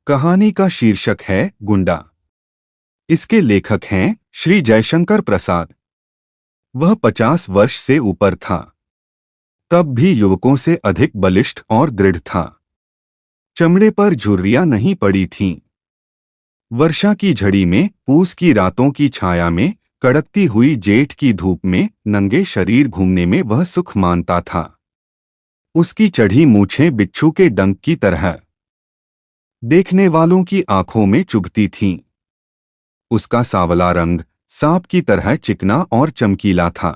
कहानी का शीर्षक है गुंडा। इसके लेखक हैं श्री जयशंकर प्रसाद। वह 50 वर्ष से ऊपर था, तब भी युवकों से अधिक बलिष्ठ और दृढ़ था। चमड़े पर झुर्रियां नहीं पड़ी थीं। वर्षा की झड़ी में, पूस की रातों की छाया में, कड़कती हुई जेठ की धूप में नंगे शरीर घूमने में वह सुख मानता था। उसकी चढ़ी मूछें बिच्छू के डंक की तरह देखने वालों की आंखों में चुभती थीं। उसका सावला रंग सांप की तरह चिकना और चमकीला था।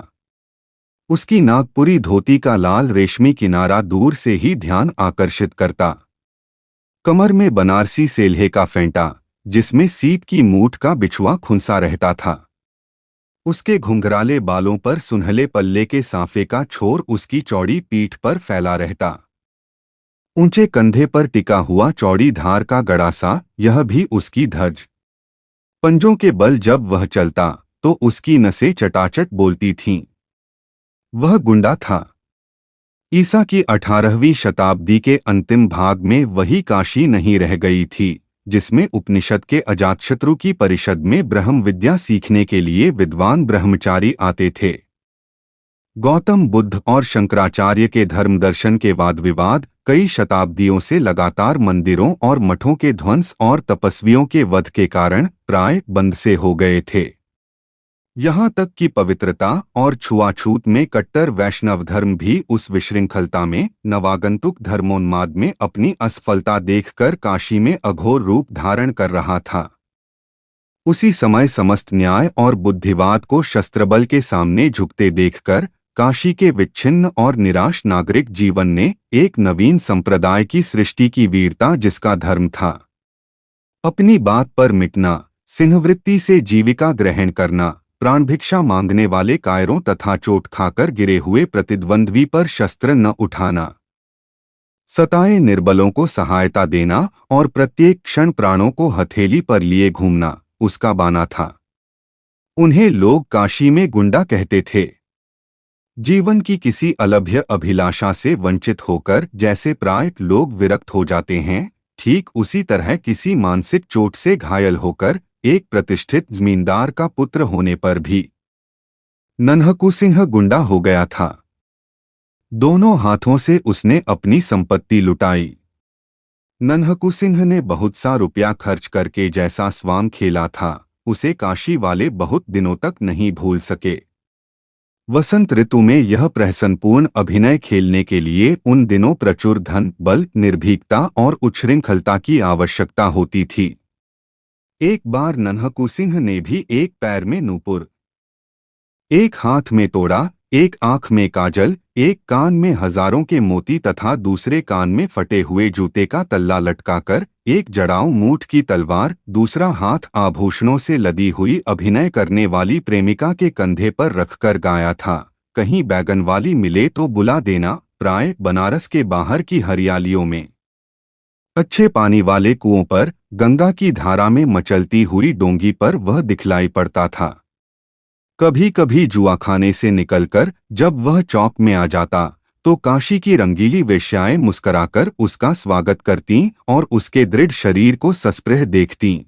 उसकी नागपुरी धोती का लाल रेशमी किनारा दूर से ही ध्यान आकर्षित करता। कमर में बनारसी सेल्हे का फेंटा, जिसमें सीप की मूठ का बिछुआ खुंसा रहता था। उसके घुंघराले बालों पर सुनहले पल्ले के सांफे का छोर उसकी चौड़ी पीठ पर फैला रहता। ऊंचे कंधे पर टिका हुआ चौड़ी धार का गड़ासा, यह भी उसकी धज। पंजों के बल जब वह चलता तो उसकी नसें चटाचट बोलती थीं। वह गुंडा था। ईसा की 18वीं शताब्दी के अंतिम भाग में वही काशी नहीं रह गई थी जिसमें उपनिषद के अजातशत्रु की परिषद में ब्रह्म विद्या सीखने के लिए विद्वान ब्रह्मचारी आते थे। गौतम बुद्ध और शंकराचार्य के धर्म दर्शन के वाद विवाद कई शताब्दियों से लगातार मंदिरों और मठों के ध्वंस और तपस्वियों के वध के कारण प्राय बंद से हो गए थे। यहाँ तक कि पवित्रता और छुआछूत में कट्टर वैष्णव धर्म भी उस विशृंखलता में, नवागंतुक धर्मोन्माद में अपनी असफलता देखकर काशी में अघोर रूप धारण कर रहा था। उसी समय समस्त न्याय और बुद्धिवाद को शस्त्रबल के सामने झुकते देखकर काशी के विच्छिन्न और निराश नागरिक जीवन ने एक नवीन संप्रदाय की सृष्टि की वीरता, जिसका धर्म था अपनी बात पर मिटना, सिंहवृत्ति से जीविका ग्रहण करना, प्राणभिक्षा मांगने वाले कायरों तथा चोट खाकर गिरे हुए प्रतिद्वंद्वी पर शस्त्र न उठाना, सताए निर्बलों को सहायता देना और प्रत्येक क्षण प्राणों को हथेली पर लिए घूमना उसका बाना था। उन्हें लोग काशी में गुंडा कहते थे। जीवन की किसी अलभ्य अभिलाषा से वंचित होकर जैसे प्राय लोग विरक्त हो जाते हैं, ठीक उसी तरह किसी मानसिक चोट से घायल होकर एक प्रतिष्ठित जमींदार का पुत्र होने पर भी नन्हकू सिंह गुंडा हो गया था। दोनों हाथों से उसने अपनी संपत्ति लुटाई। नन्हकू सिंह ने बहुत सा रुपया खर्च करके जैसा स्वांग खेला था, उसे काशी वाले बहुत दिनों तक नहीं भूल सके। वसंत ऋतु में यह प्रहसनपूर्ण अभिनय खेलने के लिए उन दिनों प्रचुर धन, बल, निर्भीकता और उच्छृंखलता की आवश्यकता होती थी। एक बार नन्हकू सिंह ने भी एक पैर में नूपुर, एक हाथ में तोड़ा, एक आंख में काजल, एक कान में हजारों के मोती तथा दूसरे कान में फटे हुए जूते का तल्ला लटकाकर एक जड़ाऊ मूठ की तलवार, दूसरा हाथ आभूषणों से लदी हुई अभिनय करने वाली प्रेमिका के कंधे पर रखकर गाया था, कहीं बैगन वाली मिले तो बुला देना। प्राय बनारस के बाहर की हरियालियों में, अच्छे पानी वाले कुओं पर, गंगा की धारा में मचलती हुई डोंगी पर वह दिखलाई पड़ता था। कभी कभी जुआखाने से निकलकर जब वह चौक में आ जाता तो काशी की रंगीली वेश्याएं मुस्कराकर उसका स्वागत करतीं और उसके दृढ़ शरीर को सस्पृह देखतीं।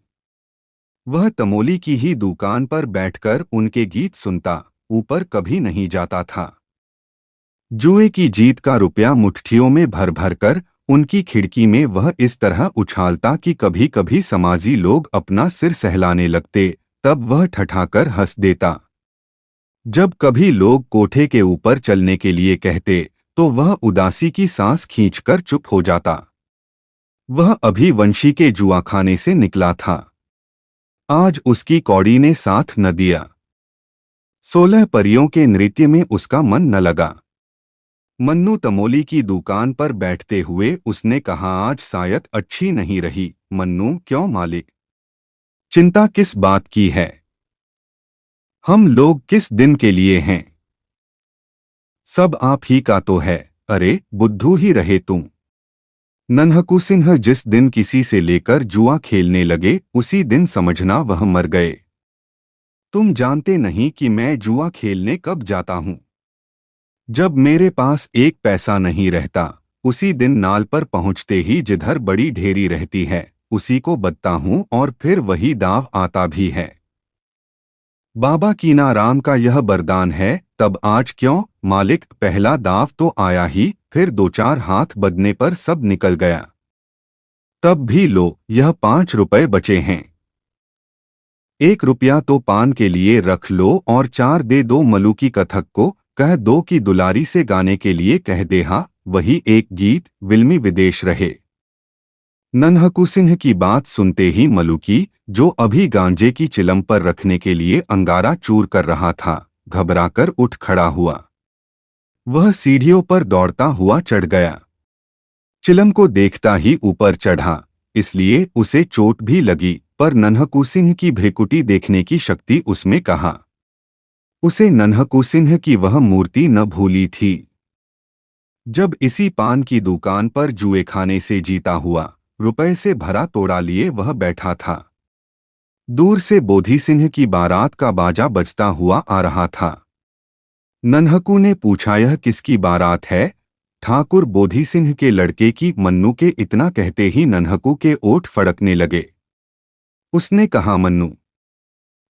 वह तमोली की ही दुकान पर बैठकर उनके गीत सुनता, ऊपर कभी नहीं जाता था। जुए की जीत का रुपया मुट्ठियों में भर भर कर उनकी खिड़की में वह इस तरह उछालता कि कभी कभी समाजी लोग अपना सिर सहलाने लगते, तब वह ठठाकर हंस देता। जब कभी लोग कोठे के ऊपर चलने के लिए कहते तो वह उदासी की सांस खींचकर चुप हो जाता। वह अभी वंशी के जुआखाने से निकला था। आज उसकी कौड़ी ने साथ न दिया। 16 परियों के नृत्य में उसका मन न लगा। मन्नू तमोली की दुकान पर बैठते हुए उसने कहा, आज शायद अच्छी नहीं रही। मन्नू, क्यों मालिक? चिंता किस बात की है? हम लोग किस दिन के लिए हैं? सब आप ही का तो है। अरे बुद्धू ही रहे तुम। नन्हकू सिंह जिस दिन किसी से लेकर जुआ खेलने लगे उसी दिन समझना वह मर गए। तुम जानते नहीं कि मैं जुआ खेलने कब जाता हूं? जब मेरे पास एक पैसा नहीं रहता, उसी दिन नाल पर पहुंचते ही जिधर बड़ी ढेरी रहती है उसी को बदता हूँ और फिर वही दाव आता भी है। बाबा कीनाराम का यह वरदान है, तब आज क्यों मालिक, पहला दाव तो आया ही, फिर 2-4 हाथ बदने पर सब निकल गया। तब भी लो, यह 5 रुपए बचे हैं। 1 रुपया तो पान के लिए रख लो और 4 दे दो मलुकी कथक को, कह दो कि दुलारी से गाने के लिए कह दे। हा, वही एक गीत विल्मी विदेश रहे। नन्हकू सिंह की बात सुनते ही मलुकी, जो अभी गांजे की चिलम पर रखने के लिए अंगारा चूर कर रहा था, घबराकर उठ खड़ा हुआ। वह सीढ़ियों पर दौड़ता हुआ चढ़ गया। चिलम को देखता ही ऊपर चढ़ा, इसलिए उसे चोट भी लगी, पर नन्हकू सिंह की भ्रिकुटी देखने की शक्ति उसमें कहा। उसे नन्हकू सिंह की वह मूर्ति न भूली थी, जब इसी पान की दुकान पर जुए खाने से जीता हुआ रुपए से भरा तोड़ा लिए वह बैठा था। दूर से बोधी सिंह की बारात का बाजा बजता हुआ आ रहा था। नन्हकू ने पूछा, यह किसकी बारात है? ठाकुर बोधी सिंह के लड़के की। मन्नू के इतना कहते ही नन्हकू के ओठ फड़कने लगे। उसने कहा, मन्नू,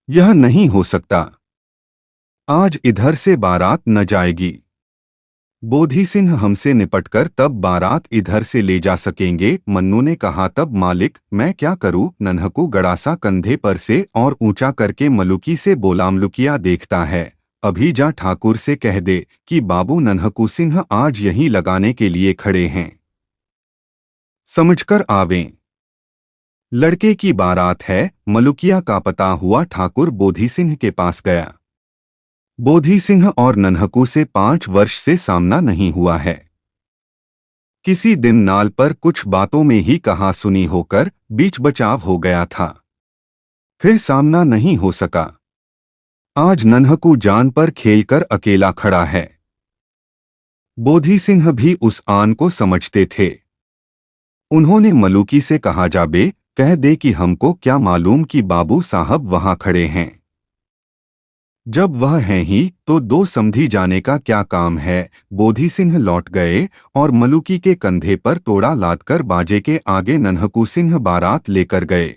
यह नहीं हो सकता, आज इधर से बारात न जाएगी। बोधी सिंह हमसे निपटकर तब बारात इधर से ले जा सकेंगे। मन्नू ने कहा, तब मालिक मैं क्या करूं? नन्हकू गड़ासा कंधे पर से और ऊंचा करके मलुकी से बोला, मलुकिया देखता है, अभी जा ठाकुर से कह दे कि बाबू नन्हकू सिंह आज यहीं लगाने के लिए खड़े हैं, समझकर आवें। लड़के की बारात है। मलुकिया का पता हुआ ठाकुर बोधी सिंह के पास गया। बोधी सिंह और नन्हकू से 5 वर्ष से सामना नहीं हुआ है। किसी दिन नाल पर कुछ बातों में ही कहा सुनी होकर बीच बचाव हो गया था, फिर सामना नहीं हो सका। आज नन्हकू जान पर खेलकर अकेला खड़ा है। बोधी सिंह भी उस आन को समझते थे। उन्होंने मलुकी से कहा, जाबे कह दे कि हमको क्या मालूम कि बाबू साहब वहां खड़े हैं। जब वह हैं ही तो दो समधी जाने का क्या काम है। बोधी सिंह लौट गए और मलुकी के कंधे पर तोड़ा लादकर बाजे के आगे नन्हकू सिंह बारात लेकर गए।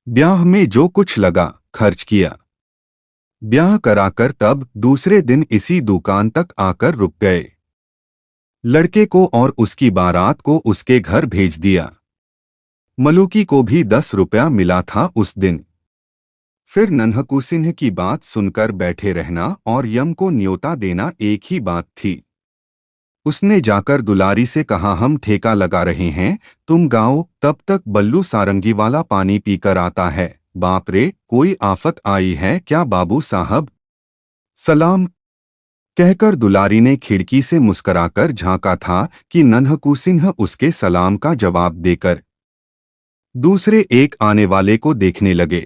ब्याह में जो कुछ लगा खर्च किया। ब्याह कराकर तब दूसरे दिन इसी दुकान तक आकर रुक गए। लड़के को और उसकी बारात को उसके घर भेज दिया। मलुकी को भी 10 रुपया मिला था उस दिन। फिर नन्हकू सिंह की बात सुनकर बैठे रहना और यम को न्योता देना एक ही बात थी। उसने जाकर दुलारी से कहा, हम ठेका लगा रहे हैं, तुम गाओ। तब तक बल्लू सारंगी वाला पानी पीकर आता है। बाप रे, कोई आफत आई है क्या बाबू साहब? सलाम कहकर दुलारी ने खिड़की से मुस्कराकर झांका था कि नन्हकू सिंह उसके सलाम का जवाब देकर दूसरे एक आने वाले को देखने लगे।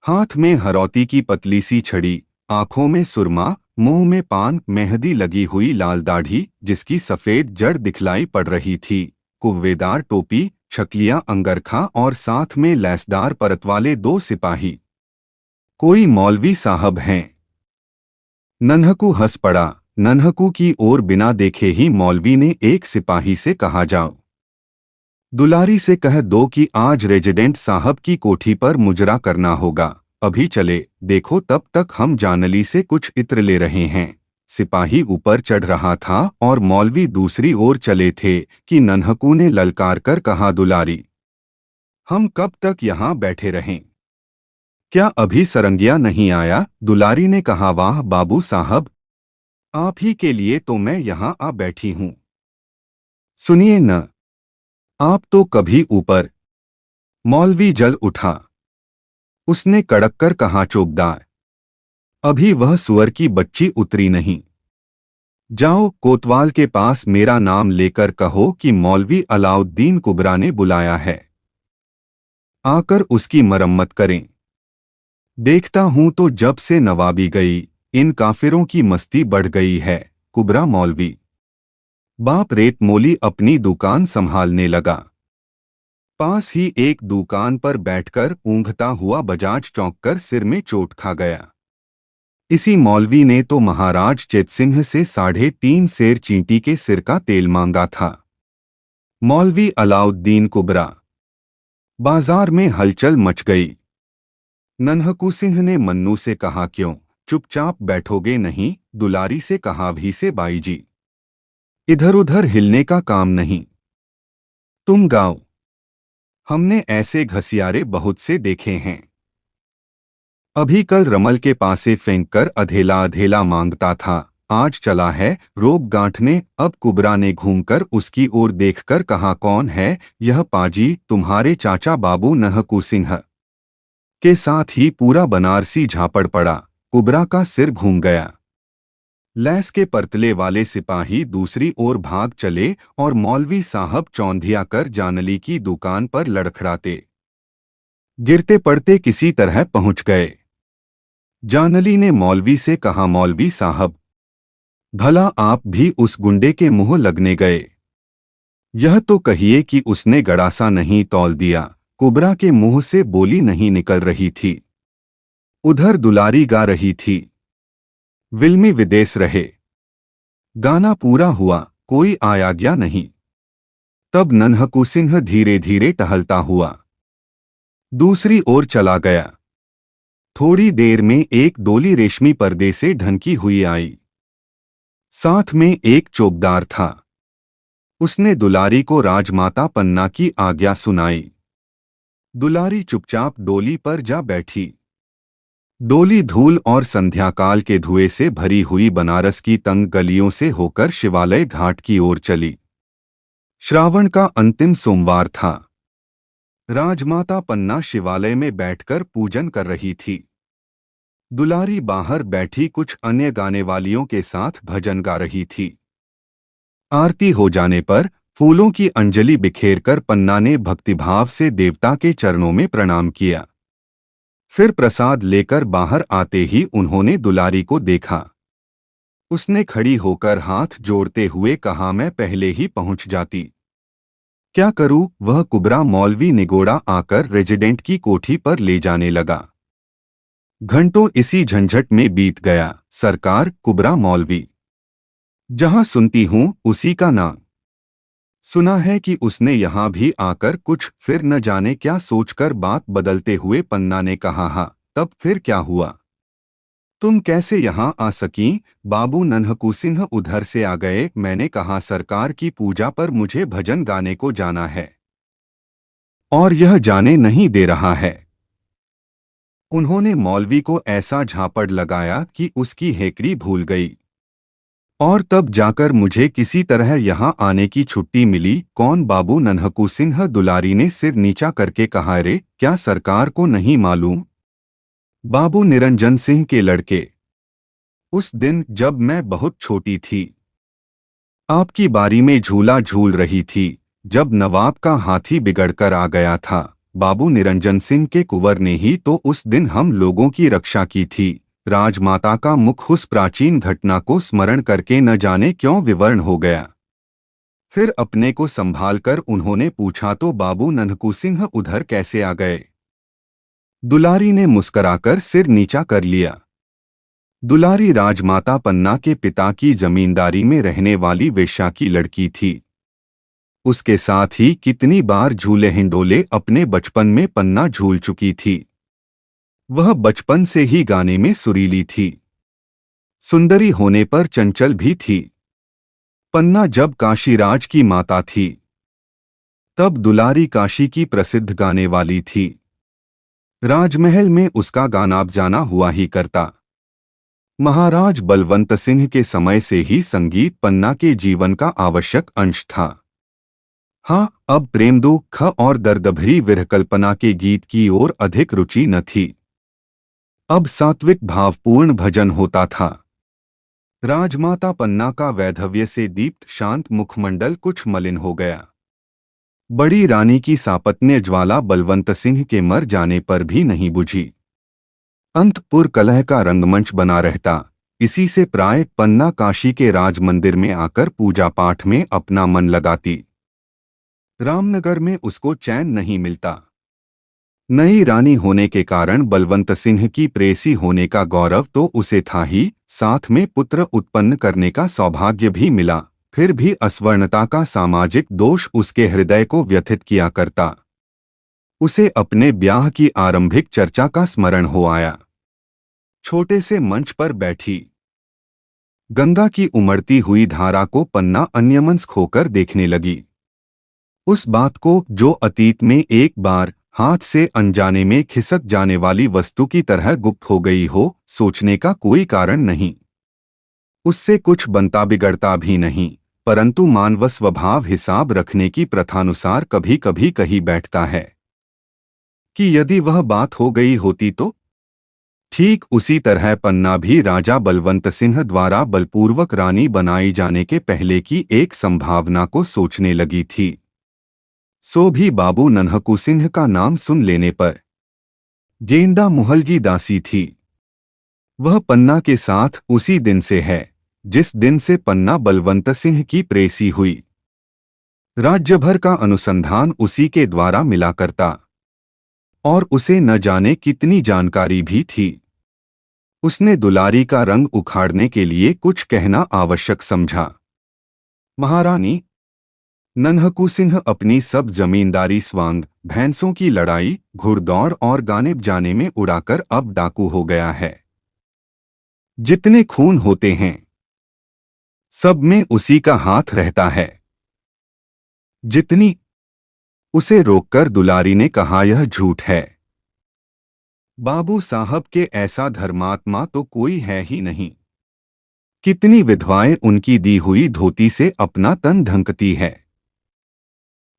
हाथ में हरौती की पतली सी छड़ी, आंखों में सुरमा, मुंह में पान, मेहंदी लगी हुई लाल दाढ़ी जिसकी सफेद जड़ दिखलाई पड़ रही थी, कुव्वेदार टोपी, छकलियां अंगरखा और साथ में लैसदार परत वाले 2 सिपाही। कोई मौलवी साहब हैं? नन्हकू हंस पड़ा। नन्हकू की ओर बिना देखे ही मौलवी ने एक सिपाही से कहा, जाओ दुलारी से कह दो कि आज रेजिडेंट साहब की कोठी पर मुजरा करना होगा, अभी चले देखो। तब तक हम जानली से कुछ इत्र ले रहे हैं। सिपाही ऊपर चढ़ रहा था और मौलवी दूसरी ओर चले थे कि नन्हकू ने ललकार कर कहा, दुलारी, हम कब तक यहाँ बैठे रहें? क्या अभी सरंगिया नहीं आया? दुलारी ने कहा, वाह बाबू साहब, आप ही के लिए तो मैं यहाँ आ बैठी हूँ। सुनिए न, आप तो कभी ऊपर। मौलवी जल उठा। उसने कड़क कर कहा, चौबदार, अभी वह सुअर की बच्ची उतरी नहीं। जाओ कोतवाल के पास मेरा नाम लेकर कहो कि मौलवी अलाउद्दीन कुबरा ने बुलाया है, आकर उसकी मरम्मत करें। देखता हूं तो जब से नवाबी गई इन काफिरों की मस्ती बढ़ गई है। कुबरा मौलवी बाप रेत मोली अपनी दुकान संभालने लगा। पास ही एक दुकान पर बैठकर ऊँघता हुआ बजाज चौंककर सिर में चोट खा गया। इसी मौलवी ने तो महाराज चेतसिंह से 3.5 सेर चींटी के सिर का तेल मांगा था। मौलवी अलाउद्दीन कुबरा बाजार में हलचल मच गई। नन्हकू सिंह ने मन्नू से कहा, क्यों चुपचाप बैठोगे? नहीं, दुलारी से कहा भी से बाई जी, इधर उधर हिलने का काम नहीं। तुम गाओ, हमने ऐसे घसियारे बहुत से देखे हैं। अभी कल रमल के पासे फेंक कर अधेला अधेला मांगता था, आज चला है रोग गांठने। अब कुबरा ने घूमकर उसकी ओर देखकर कहा, कौन है यह पाजी? तुम्हारे चाचा बाबू नन्हकू सिंह। के साथ ही पूरा बनारसी झापड़ पड़ा। कुबरा का सिर घूम गया। लैस के परतले वाले सिपाही दूसरी ओर भाग चले और मौलवी साहब चौंधिया कर जानली की दुकान पर लड़खड़ाते गिरते पड़ते किसी तरह पहुंच गए। जानली ने मौलवी से कहा, मौलवी साहब, भला आप भी उस गुंडे के मुंह लगने गए? यह तो कहिए कि उसने गड़ासा नहीं तौल दिया। कुबरा के मुंह से बोली नहीं निकल रही थी। उधर दुलारी गा रही थी, विल्मी विदेश रहे। गाना पूरा हुआ, कोई आया गया नहीं। तब नन्हकू सिंह धीरे धीरे टहलता हुआ दूसरी ओर चला गया। थोड़ी देर में एक डोली रेशमी पर्दे से ढंकी हुई आई। साथ में एक चौकीदार था। उसने दुलारी को राजमाता पन्ना की आज्ञा सुनाई। दुलारी चुपचाप डोली पर जा बैठी। डोली धूल और संध्याकाल के धुएं से भरी हुई बनारस की तंग गलियों से होकर शिवालय घाट की ओर चली। श्रावण का अंतिम सोमवार था। राजमाता पन्ना शिवालय में बैठकर पूजन कर रही थी। दुलारी बाहर बैठी कुछ अन्य गाने वालियों के साथ भजन गा रही थी। आरती हो जाने पर फूलों की अंजलि बिखेरकर पन्ना ने भक्तिभाव से देवता के चरणों में प्रणाम किया। फिर प्रसाद लेकर बाहर आते ही उन्होंने दुलारी को देखा। उसने खड़ी होकर हाथ जोड़ते हुए कहा, मैं पहले ही पहुंच जाती। क्या करूं? वह कुबरा मौलवी निगोड़ा आकर रेजिडेंट की कोठी पर ले जाने लगा। घंटों इसी झंझट में बीत गया। सरकार, कुबरा मौलवी, जहां सुनती हूं उसी का नाम। सुना है कि उसने यहां भी आकर कुछ, फिर न जाने क्या सोचकर बात बदलते हुए पन्ना ने कहा, हाँ, तब फिर क्या हुआ? तुम कैसे यहां आ सकीं? बाबू नन्हकू सिंह उधर से आ गए। मैंने कहा, सरकार की पूजा पर मुझे भजन गाने को जाना है और यह जाने नहीं दे रहा है। उन्होंने मौलवी को ऐसा झापड़ लगाया कि उसकी हेकड़ी भूल गई और तब जाकर मुझे किसी तरह यहां आने की छुट्टी मिली। कौन बाबू नन्हकू सिंह? दुलारी ने सिर नीचा करके कहा, रे क्या सरकार को नहीं मालूम? बाबू निरंजन सिंह के लड़के। उस दिन जब मैं बहुत छोटी थी, आपकी बारी में झूला झूल रही थी, जब नवाब का हाथी बिगड़कर आ गया था। बाबू निरंजन सिंह के कुंवर ने ही तो उस दिन हम लोगों की रक्षा की थी। राजमाता का मुख उस प्राचीन घटना को स्मरण करके न जाने क्यों विवर्ण हो गया। फिर अपने को संभालकर उन्होंने पूछा, तो बाबू नन्हकू सिंह उधर कैसे आ गए? दुलारी ने मुस्कराकर सिर नीचा कर लिया। दुलारी राजमाता पन्ना के पिता की जमींदारी में रहने वाली वेश्या की लड़की थी। उसके साथ ही कितनी बार झूले हिंडोले अपने बचपन में पन्ना झूल चुकी थी। वह बचपन से ही गाने में सुरीली थी। सुंदरी होने पर चंचल भी थी। पन्ना जब काशीराज की माता थी, तब दुलारी काशी की प्रसिद्ध गाने वाली थी। राजमहल में उसका गाना जाना हुआ ही करता। महाराज बलवंत सिंह के समय से ही संगीत पन्ना के जीवन का आवश्यक अंश था। हाँ, अब प्रेम दुख और दर्दभरी विरहकल्पना के गीत की ओर अधिक रुचि न थी। अब सात्विक भावपूर्ण भजन होता था। राजमाता पन्ना का वैधव्य से दीप्त शांत मुखमंडल कुछ मलिन हो गया। बड़ी रानी की सापत्न्य ज्वाला बलवंत सिंह के मर जाने पर भी नहीं बुझी। अंतपुर कलह का रंगमंच बना रहता। इसी से प्राय पन्ना काशी के राज मंदिर में आकर पूजा पाठ में अपना मन लगाती। रामनगर में उसको चैन नहीं मिलता। नई रानी होने के कारण बलवंत सिंह की प्रेसी होने का गौरव तो उसे था ही, साथ में पुत्र उत्पन्न करने का सौभाग्य भी मिला। फिर भी अस्वर्णता का सामाजिक दोष उसके हृदय को व्यथित किया करता। उसे अपने ब्याह की आरंभिक चर्चा का स्मरण हो आया। छोटे से मंच पर बैठी गंगा की उमड़ती हुई धारा को पन्ना अन्यमनस्क होकर देखने लगी। उस बात को जो अतीत में एक बार हाथ से अनजाने में खिसक जाने वाली वस्तु की तरह गुप्त हो गई हो, सोचने का कोई कारण नहीं। उससे कुछ बनता बिगड़ता भी नहीं, परंतु मानव स्वभाव हिसाब रखने की प्रथानुसार कभी कभी कही बैठता है कि यदि वह बात हो गई होती तो। ठीक उसी तरह पन्ना भी राजा बलवंत सिंह द्वारा बलपूर्वक रानी बनाई जाने के पहले की एक संभावना को सोचने लगी थी। सो भी बाबू नन्हकू सिंह का नाम सुन लेने पर गेंदा मुहलगी दासी थी। वह पन्ना के साथ उसी दिन से है जिस दिन से पन्ना बलवंत सिंह की प्रेसी हुई। राज्य भर का अनुसंधान उसी के द्वारा मिला करता और उसे न जाने कितनी जानकारी भी थी। उसने दुलारी का रंग उखाड़ने के लिए कुछ कहना आवश्यक समझा। महारानी, नन्हकू सिंह अपनी सब जमींदारी स्वांग, भैंसों की लड़ाई, घुड़दौड़ और गाने बजाने में उड़ाकर अब डाकू हो गया है। जितने खून होते हैं सब में उसी का हाथ रहता है। जितनी उसे रोककर दुलारी ने कहा, यह झूठ है बाबू साहब के ऐसा धर्मात्मा तो कोई है ही नहीं। कितनी विधवाएं उनकी दी हुई धोती से अपना तन ढंकती है,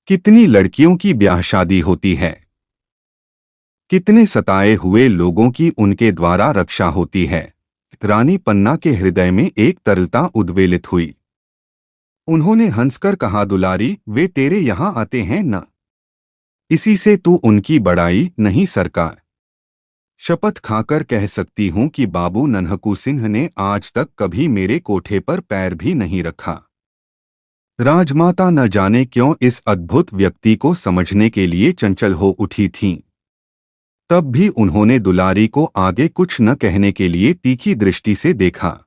कितनी लड़कियों की ब्याह शादी होती है, कितने सताए हुए लोगों की उनके द्वारा रक्षा होती है। रानी पन्ना के हृदय में एक तरलता उद्वेलित हुई। उन्होंने हंसकर कहा, दुलारी, वे तेरे यहां आते हैं न, इसी से तू उनकी बड़ाई नहीं सरकार। शपथ खाकर कह सकती हूं कि बाबू नन्हकू सिंह ने आज तक कभी मेरे कोठे पर पैर भी नहीं रखा। राजमाता न जाने क्यों इस अद्भुत व्यक्ति को समझने के लिए चंचल हो उठी थीं। तब भी उन्होंने दुलारी को आगे कुछ न कहने के लिए तीखी दृष्टि से देखा।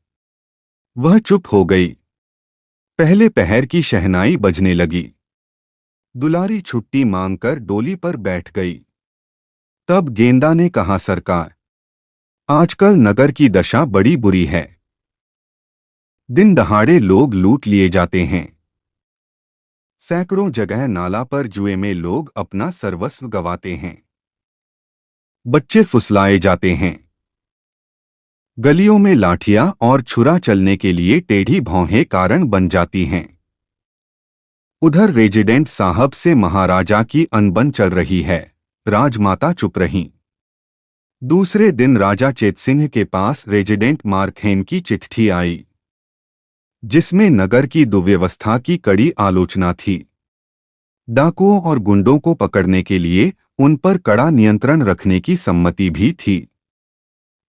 वह चुप हो गई। पहले पहर की शहनाई बजने लगी। दुलारी छुट्टी मांगकर डोली पर बैठ गई। तब गेंदा ने कहा, सरकार, आजकल नगर की दशा बड़ी बुरी है। दिन दहाड़े लोग लूट लिए जाते हैं। सैकड़ों जगह नाला पर जुए में लोग अपना सर्वस्व गंवाते हैं। बच्चे फुसलाए जाते हैं। गलियों में लाठियां और छुरा चलने के लिए टेढ़ी भौहें कारण बन जाती हैं। उधर रेजिडेंट साहब से महाराजा की अनबन चल रही है। राजमाता चुप रहीं। दूसरे दिन राजा चेतसिंह के पास रेजिडेंट मार्कहेम की चिट्ठी आई, जिसमें नगर की दुर्व्यवस्था की कड़ी आलोचना थी। डाकुओं और गुंडों को पकड़ने के लिए उन पर कड़ा नियंत्रण रखने की सम्मति भी थी।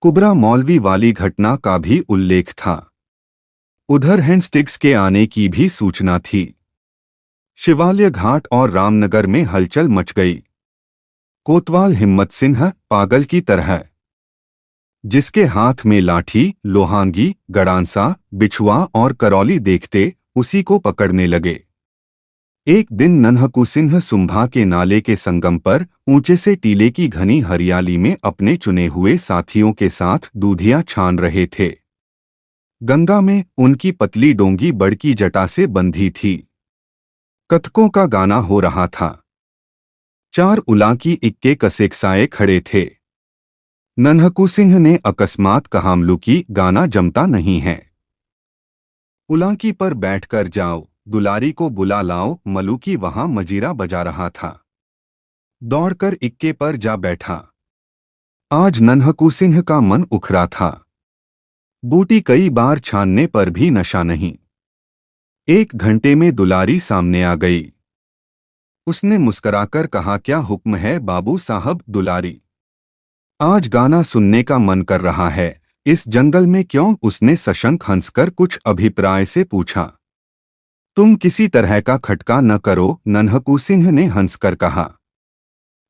कुबरा मौलवी वाली घटना का भी उल्लेख था। उधर हेंस्टिग्स के आने की भी सूचना थी। शिवालय घाट और रामनगर में हलचल मच गई। कोतवाल हिम्मत सिंह पागल की तरह, जिसके हाथ में लाठी, लोहांगी, गड़ांसा, बिछुआ और करौली देखते उसी को पकड़ने लगे। एक दिन नन्हकू सिंह सुंभा के नाले के संगम पर ऊंचे से टीले की घनी हरियाली में अपने चुने हुए साथियों के साथ दूधियां छान रहे थे। गंगा में उनकी पतली डोंगी बड़की जटा से बंधी थी। कथकों का गाना हो रहा था। चार उलाकी इक्के कसेकसाए खड़े थे। नन्हकू सिंह ने अकस्मात कहा, मलुकी, गाना जमता नहीं है। उलाकी पर बैठकर जाओ, दुलारी को बुला लाओ। मलुकी वहां मजीरा बजा रहा था। दौड़कर इक्के पर जा बैठा। आज नन्हकू सिंह का मन उखड़ा था। बूटी कई बार छानने पर भी नशा नहीं। 1 घंटे में दुलारी सामने आ गई। उसने मुस्कराकर कहा, क्या हुक्म है बाबू साहब? दुलारी, आज गाना सुनने का मन कर रहा है। इस जंगल में क्यों? उसने सशंक हंसकर कुछ अभिप्राय से पूछा। तुम किसी तरह का खटका न करो, नन्हकू सिंह ने हंसकर कहा।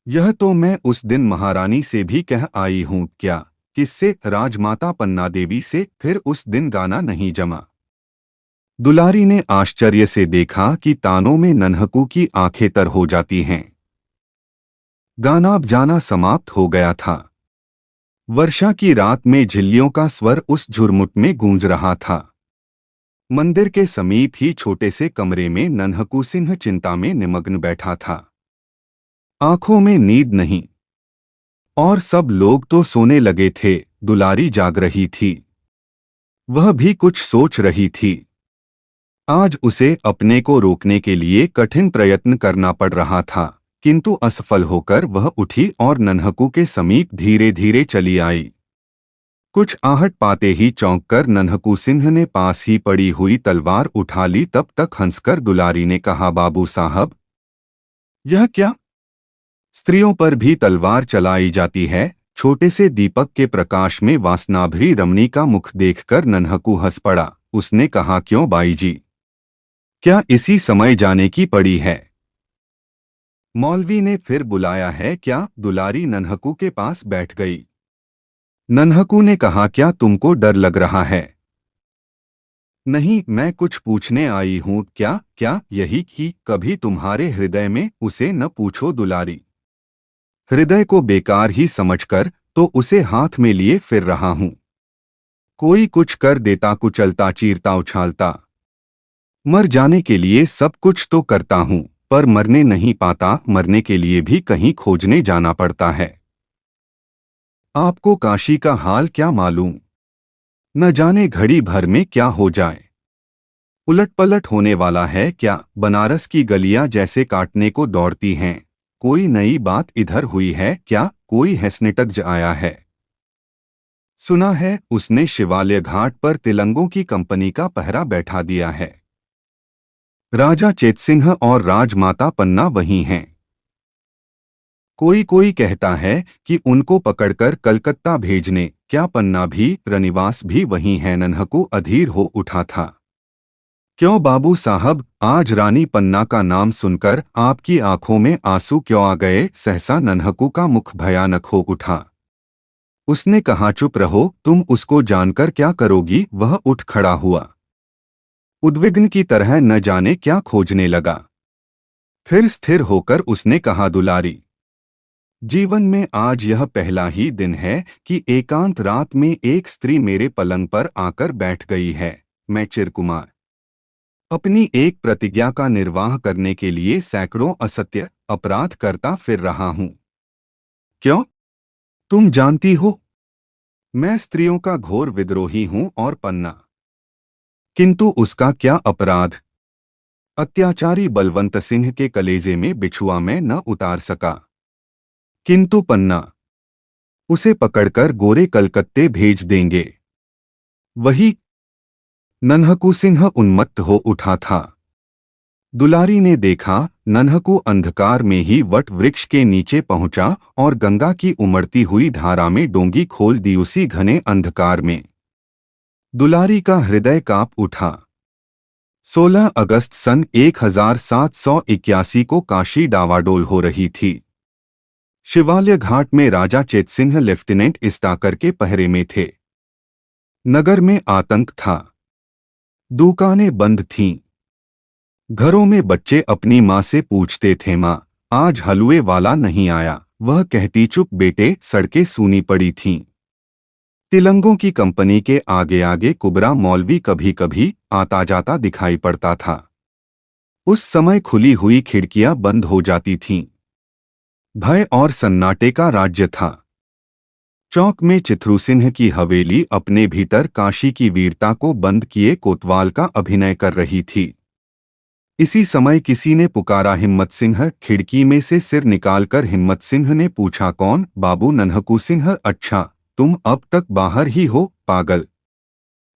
यह तो मैं उस दिन महारानी से भी कह आई हूं। क्या? किससे? राजमाता पन्ना देवी से। फिर उस दिन गाना नहीं जमा? दुलारी ने आश्चर्य से देखा कि तानों में नन्हकू की आंखें तर हो जाती हैं। गाना बजाना समाप्त हो गया था। वर्षा की रात में झिल्लियों का स्वर उस झुरमुट में गूंज रहा था। मंदिर के समीप ही छोटे से कमरे में नन्हकू सिंह चिंता में निमग्न बैठा था। आंखों में नींद नहीं, और सब लोग तो सोने लगे थे। दुलारी जाग रही थी। वह भी कुछ सोच रही थी। आज उसे अपने को रोकने के लिए कठिन प्रयत्न करना पड़ रहा था, किंतु असफल होकर वह उठी और नन्हकू के समीप धीरे धीरे चली आई। कुछ आहट पाते ही चौंककर नन्हकू सिंह ने पास ही पड़ी हुई तलवार उठा ली। तब तक हंसकर दुलारी ने कहा, बाबू साहब, यह क्या? स्त्रियों पर भी तलवार चलाई जाती है। छोटे से दीपक के प्रकाश में वासनाभरी रमणी का मुख देखकर नन्हकू हंस पड़ा। उसने कहा, क्यों बाई जी, क्या इसी समय जाने की पड़ी है? मौलवी ने फिर बुलाया है क्या? दुलारी नन्हकू के पास बैठ गई। नन्हकू ने कहा, क्या तुमको डर लग रहा है? नहीं, मैं कुछ पूछने आई हूं। क्या? क्या यही कि कभी तुम्हारे हृदय में उसे न पूछो? दुलारी, हृदय को बेकार ही समझकर तो उसे हाथ में लिए फिर रहा हूं। कोई कुछ कर देता, कुचलता, चीरता, उछालता। मर जाने के लिए सब कुछ तो करता हूं, पर मरने नहीं पाता। मरने के लिए भी कहीं खोजने जाना पड़ता है। आपको काशी का हाल क्या मालूम? न जाने घड़ी भर में क्या हो जाए। उलट पलट होने वाला है क्या? बनारस की गलियां जैसे काटने को दौड़ती हैं। कोई नई बात इधर हुई है क्या? कोई हैसनेटक आया है? सुना है उसने शिवालय घाट पर तिलंगों की कंपनी का पहरा बैठा दिया है। राजा चेतसिंह और राजमाता पन्ना वही हैं। कोई कोई कहता है कि उनको पकड़कर कलकत्ता भेजने। क्या पन्ना भी, रनिवास भी वही है? नन्हकू अधीर हो उठा था। क्यों बाबू साहब, आज रानी पन्ना का नाम सुनकर आपकी आंखों में आंसू क्यों आ गए? सहसा नन्हकू का मुख भयानक हो उठा। उसने कहा, चुप रहो, तुम उसको जानकर क्या करोगी? वह उठ खड़ा हुआ, उद्विग्न की तरह न जाने क्या खोजने लगा। फिर स्थिर होकर उसने कहा, दुलारी, जीवन में आज यह पहला ही दिन है कि एकांत रात में एक स्त्री मेरे पलंग पर आकर बैठ गई है। मैं चिरकुमार अपनी एक प्रतिज्ञा का निर्वाह करने के लिए सैकड़ों असत्य अपराध करता फिर रहा हूं। क्यों? तुम जानती हो, मैं स्त्रियों का घोर विद्रोही हूं और पन्ना, किंतु उसका क्या अपराध? अत्याचारी बलवंत सिंह के कलेजे में बिछुआ मैं न उतार सका, किंतु पन्ना, उसे पकड़कर गोरे कलकत्ते भेज देंगे। वही। नन्हकू सिंह उन्मत्त हो उठा था। दुलारी ने देखा, नन्हकू अंधकार में ही वट वृक्ष के नीचे पहुंचा और गंगा की उमड़ती हुई धारा में डोंगी खोल दी। उसी घने अंधकार में दुलारी का हृदय कांप उठा। 16 अगस्त सन 1781 को काशी डावाडोल हो रही थी। शिवालय घाट में राजा चेतसिंह लेफ्टिनेंट इस्टाकर के पहरे में थे। नगर में आतंक था। दुकानें बंद थीं। घरों में बच्चे अपनी माँ से पूछते थे, माँ, आज हलवे वाला नहीं आया? वह कहती, चुप बेटे, सड़कें सूनी पड़ी थीं। तिलंगों की कंपनी के आगे आगे कुबरा मौलवी कभी कभी आता जाता दिखाई पड़ता था। उस समय खुली हुई खिड़कियां बंद हो जाती थीं। भय और सन्नाटे का राज्य था। चौक में चिथरू सिंह की हवेली अपने भीतर काशी की वीरता को बंद किए कोतवाल का अभिनय कर रही थी। इसी समय किसी ने पुकारा, हिम्मत सिंह। खिड़की में से सिर निकालकर हिम्मत सिंह ने पूछा, कौन? बाबू नन्हकू सिंह। अच्छा, तुम अब तक बाहर ही हो, पागल।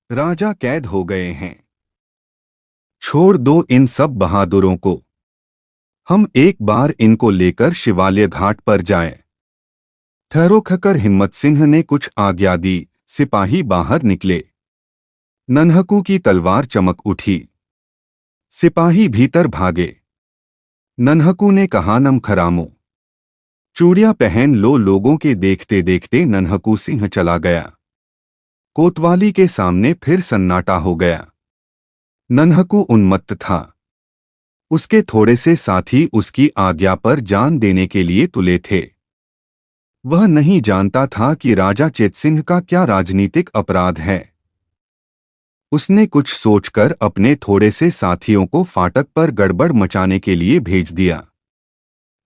राजा कैद हो गए हैं। छोड़ दो इन सब बहादुरों को। हम एक बार इनको लेकर शिवालय घाट पर जाएं। ठहरो। खकर हिम्मत सिंह ने कुछ आज्ञा दी। सिपाही बाहर निकले। नन्हकू की तलवार चमक उठी। सिपाही भीतर भागे। नन्हकू ने कहा, नम खरामो, चूड़ियां पहन लो। लोगों के देखते देखते नन्हकू सिंह चला गया। कोतवाली के सामने फिर सन्नाटा हो गया। नन्हकू उन्मत्त था। उसके थोड़े से साथी उसकी आज्ञा पर जान देने के लिए तुले थे। वह नहीं जानता था कि राजा चेतसिंह का क्या राजनीतिक अपराध है। उसने कुछ सोचकर अपने थोड़े से साथियों को फाटक पर गड़बड़ मचाने के लिए भेज दिया।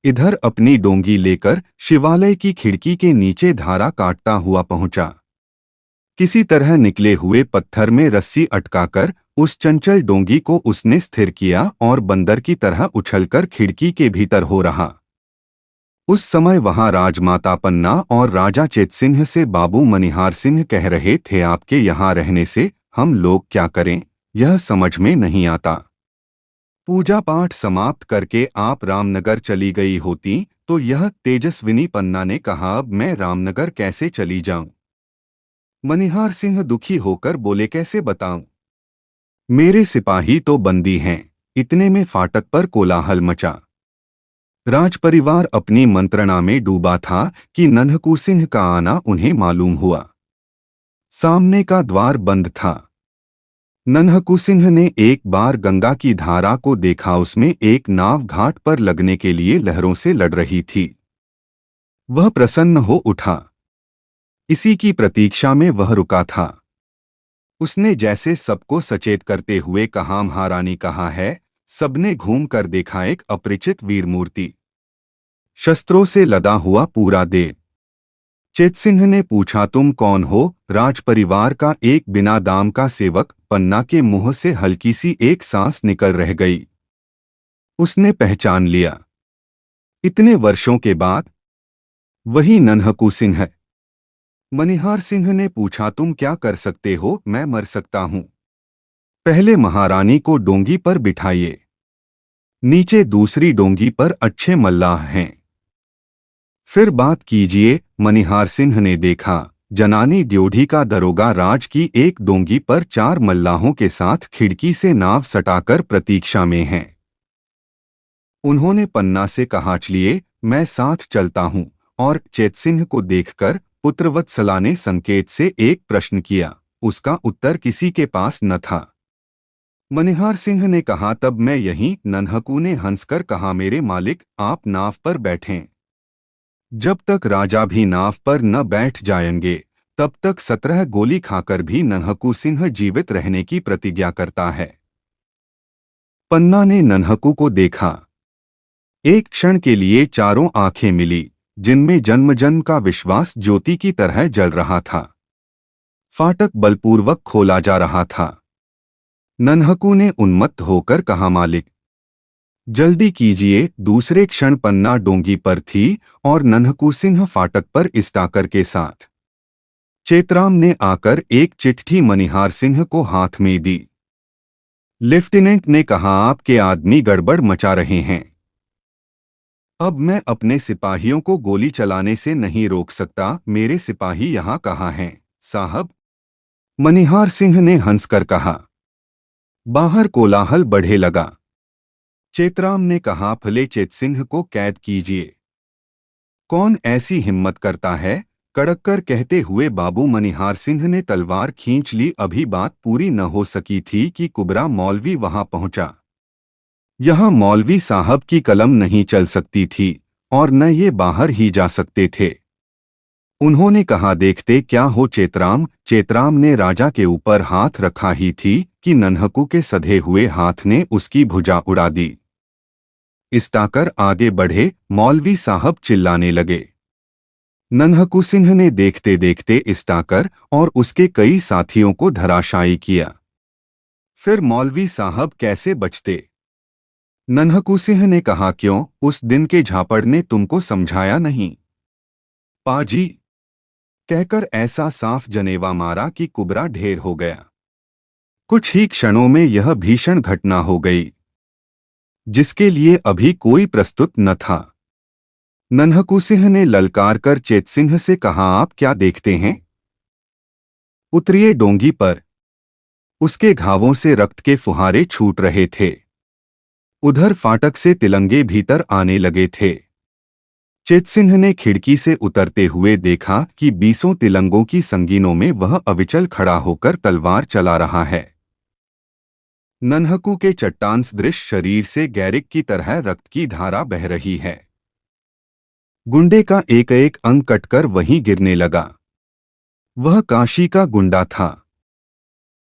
इधर अपनी डोंगी लेकर शिवालय की खिड़की के नीचे धारा काटता हुआ पहुंचा। किसी तरह निकले हुए पत्थर में रस्सी अटकाकर उस चंचल डोंगी को उसने स्थिर किया और बंदर की तरह उछलकर खिड़की के भीतर हो रहा। उस समय वहां राजमाता पन्ना और राजा चेतसिंह से बाबू मनिहार सिंह कह रहे थे, आपके यहाँ रहने से हम लोग क्या करें, यह समझ में नहीं आता। पूजा पाठ समाप्त करके आप रामनगर चली गई होती तो यह तेजस्विनी पन्ना ने कहा, अब मैं रामनगर कैसे चली जाऊं। मनिहार सिंह दुखी होकर बोले, कैसे बताऊं, मेरे सिपाही तो बंदी हैं। इतने में फाटक पर कोलाहल मचा। राजपरिवार अपनी मंत्रणा में डूबा था कि नन्हकू सिंह का आना उन्हें मालूम हुआ। सामने का द्वार बंद था। नन्हकू सिंह ने एक बार गंगा की धारा को देखा। उसमें एक नाव घाट पर लगने के लिए लहरों से लड़ रही थी। वह प्रसन्न हो उठा। इसी की प्रतीक्षा में वह रुका था। उसने जैसे सबको सचेत करते हुए कहा, महारानी कहाँ है। सबने घूम कर देखा, एक अपरिचित वीर मूर्ति, शस्त्रों से लदा हुआ पूरा दे। चेतसिंह ने पूछा, तुम कौन हो। राजपरिवार का एक बिना दाम का सेवक। पन्ना के मुंह से हल्की सी एक सांस निकल रह गई। उसने पहचान लिया। इतने वर्षों के बाद वही नन्हकू सिंह है। मनिहार सिंह ने पूछा, तुम क्या कर सकते हो। मैं मर सकता हूं। पहले महारानी को डोंगी पर बिठाइए। नीचे दूसरी डोंगी पर अच्छे मल्लाह हैं, फिर बात कीजिए। मनिहार सिंह ने देखा, जनानी ड्योढ़ी का दरोगा राज की एक डोंगी पर 4 मल्लाहों के साथ खिड़की से नाव सटाकर प्रतीक्षा में हैं। उन्होंने पन्ना से कहा, चलिए मैं साथ चलता हूं। और चेतसिंह को देखकर पुत्रवत्सला ने संकेत से एक प्रश्न किया। उसका उत्तर किसी के पास न था। मनिहार सिंह ने कहा, तब मैं यहीं। नन्हकू ने हंसकर कहा, मेरे मालिक आप नाव पर बैठें। जब तक राजा भी नाव पर न बैठ जाएंगे तब तक 17 गोली खाकर भी नन्हकू सिंह जीवित रहने की प्रतिज्ञा करता है। पन्ना ने नन्हकू को देखा। एक क्षण के लिए चारों आंखें मिली, जिनमें जन्म का विश्वास ज्योति की तरह जल रहा था। फाटक बलपूर्वक खोला जा रहा था। नन्हकू ने उन्मत्त होकर कहा, मालिक जल्दी कीजिए। दूसरे क्षण पन्ना डोंगी पर थी और नन्हकू सिंह फाटक पर इस्टाकर के साथ। चेतराम ने आकर एक चिट्ठी मनिहार सिंह को हाथ में दी। लेफ्टिनेंट ने कहा, आपके आदमी गड़बड़ मचा रहे हैं। अब मैं अपने सिपाहियों को गोली चलाने से नहीं रोक सकता। मेरे सिपाही यहाँ कहाँ हैं साहब। मनिहार सिंह ने हंसकर कहा। बाहर कोलाहल बढ़े लगा। चेतराम ने कहा, भले चेतसिंह को कैद कीजिए। कौन ऐसी हिम्मत करता है। कड़क कर कहते हुए बाबू मनिहार सिंह ने तलवार खींच ली। अभी बात पूरी न हो सकी थी कि कुबरा मौलवी वहां पहुंचा। यहां मौलवी साहब की कलम नहीं चल सकती थी और न ये बाहर ही जा सकते थे। उन्होंने कहा, देखते क्या हो चेतराम। चेतराम ने राजा के ऊपर हाथ रखा ही थी कि नन्हकू के सधे हुए हाथ ने उसकी भुजा उड़ा दी। इस्टाकर आगे बढ़े। मौलवी साहब चिल्लाने लगे। नन्हकू सिंह ने देखते देखते इस्टाकर और उसके कई साथियों को धराशायी किया। फिर मौलवी साहब कैसे बचते। नन्हकू सिंह ने कहा, क्यों, उस दिन के झापड़ ने तुमको समझाया नहीं। पाजी कहकर ऐसा साफ जनेवा मारा कि कुबरा ढेर हो गया। कुछ ही क्षणों में यह भीषण घटना हो गई जिसके लिए अभी कोई प्रस्तुत न था। नन्हकू सिंह ने ललकार कर चेतसिंह से कहा, आप क्या देखते हैं। उतरिए डोंगी पर। उसके घावों से रक्त के फुहारे छूट रहे थे। उधर फाटक से तिलंगे भीतर आने लगे थे। चेतसिंह ने खिड़की से उतरते हुए देखा कि 20 तिलंगों की संगीनों में वह अविचल खड़ा होकर तलवार चला रहा है। नन्हकू के चट्टान सदृश शरीर से गैरिक की तरह रक्त की धारा बह रही है। गुंडे का एक एक अंग कटकर वहीं गिरने लगा। वह काशी का गुंडा था।